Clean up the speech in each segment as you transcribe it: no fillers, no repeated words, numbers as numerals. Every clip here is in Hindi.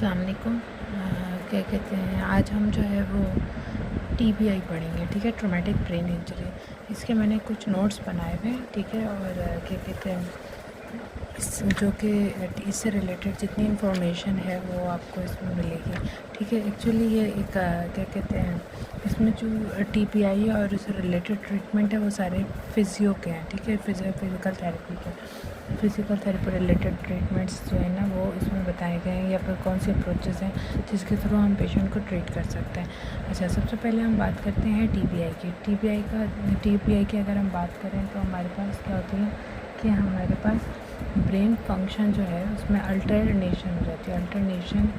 अस्सलाम वालेकुम। क्या कहते हैं, आज हम जो है वो टीबीआई पढ़ेंगे, ठीक है, ट्रॉमेटिक ब्रेन इंजरी। इसके मैंने कुछ नोट्स बनाए हुए हैं, ठीक है, और क्या कहते हैं इस जो कि इससे रिलेटेड जितनी इंफॉर्मेशन है वो आपको इसमें मिलेगी, ठीक है। एक्चुअली ये एक क्या कहते हैं, इसमें जो टीबीआई और इससे रिलेटेड ट्रीटमेंट है वो सारे फिजियो के हैं, ठीक है, फिज़िकल थेरेपी के। फिज़िकल थेरेपी रिलेटेड ट्रीटमेंट्स जो है ना वो इसमें बताए गए हैं, या फिर कौन सी अप्रोचेस हैं जिसके थ्रू हम पेशेंट को ट्रीट कर सकते हैं। अच्छा, सबसे पहले हम बात करते हैं टीबीआई की। टीबीआई की अगर हम बात करें तो हमारे पास क्या होती है कि हमारे पास ब्रेन फंक्शन जो है उसमें अल्टरनेशन हो जाती है। अल्टरनेशन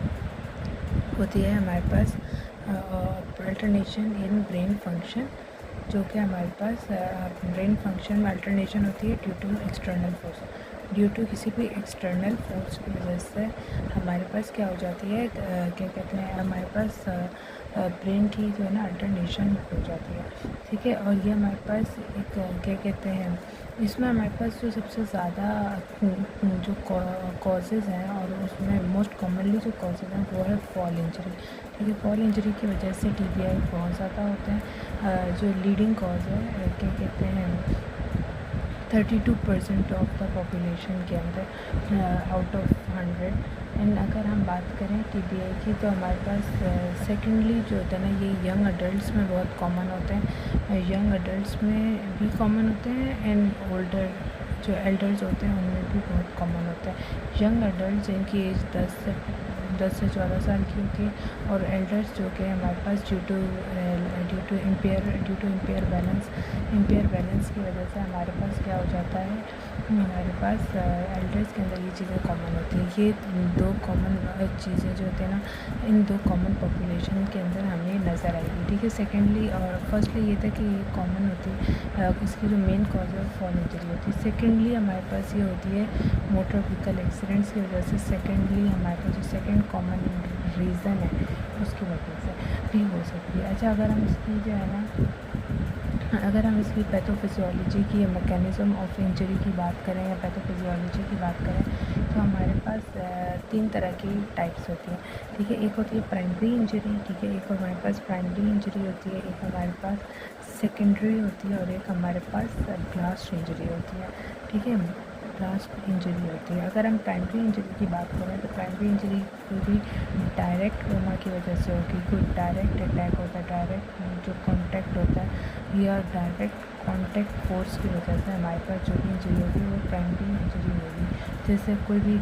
होती है हमारे पास अल्टरनेशन इन ब्रेन फंक्शन, जो कि हमारे पास ब्रेन फंक्शन में अल्टरनेशन होती है due to external force. Due to किसी भी एक्सटर्नल फोर्स की वजह से हमारे पास क्या हो जाती है, क्या कहते हैं, हमारे पास ब्रेन की जो है ना अल्टरनेशन हो जाती है, ठीक है। और ये हमारे पास एक क्या कहते हैं, इसमें हमारे पास जो सबसे ज़्यादा जो कॉजेज़ हैं और उसमें मोस्ट कॉमनली जो कॉजेज़ हैं वो है फॉल इंजरी, ठीक है। फॉल इंजरी की वजह से टीबीआई बहुत ज़्यादा होते हैं। जो लीडिंग कॉज है क्या कहते हैं 32% ऑफ द पॉपुलेशन के अंदर आउट ऑफ 100। एंड अगर हम बात करें टीबीआई की तो हमारे पास सेकेंडली जो होता है ना ये यंग अडल्ट्स में बहुत कॉमन होते हैं। यंग अडल्ट्स में भी कॉमन होते हैं एंड ओल्डर जो एल्डर्स होते हैं उनमें भी बहुत कॉमन होता है। यंग अडल्ट जिनकी एज 10 से 14 साल की होती है, और एल्डर्स जो कि हमारे पास ड्यू टू इम्पेयर बैलेंस की वजह से हमारे पास क्या हो जाता है, हमारे पास एल्डर्स के अंदर ये चीज़ें कॉमन होती हैं। ये दो कॉमन चीज़ें जो होती हैं ना, इन दो कॉमन पॉपुलेशन के अंदर हमें नज़र आएगी, ठीक है। सेकेंडली और फर्स्टली ये था कि ये कॉमन होती है, इसकी जो मेन कॉज है फॉल इंजरी होती है। सेकेंडली हमारे पास ये होती है मोटर व्हीकल एक्सीडेंट्स की वजह से। सेकेंडली हमारे पास जो सेकेंड कॉमन रीज़न है उसकी वजह से भी हो सकती है। अच्छा, अगर हम इसकी जो है ना पैथोफिजियोलॉजी की या मैकेनिज़्म ऑफ इंजरी की बात करें या पैथोफिजियोलॉजी की बात करें तो हमारे पास 3 तरह की टाइप्स होती हैं, ठीक है। एक होती है प्राइमरी इंजरी, ठीक है, एक हमारे पास प्राइमरी इंजरी होती है, एक हमारे पास सेकेंडरी होती है, और एक हमारे पास ब्लास्ट इंजरी होती है, ठीक है, ब्लास्ट इंजरी होती है। अगर हम प्राइमरी इंजरी की बात करें तो प्राइमरी इंजरी पूरी डायरेक्ट ट्रॉमा की वजह से होगी। कोई डायरेक्ट अटैक होता है, डायरेक्ट जो कॉन्टैक्ट होता है या डायरेक्ट कॉन्टैक्ट फोर्स की वजह से हमारे पास जो भी इंजरी होगी वो प्राइमरी इंजरी होगी। जैसे कोई भी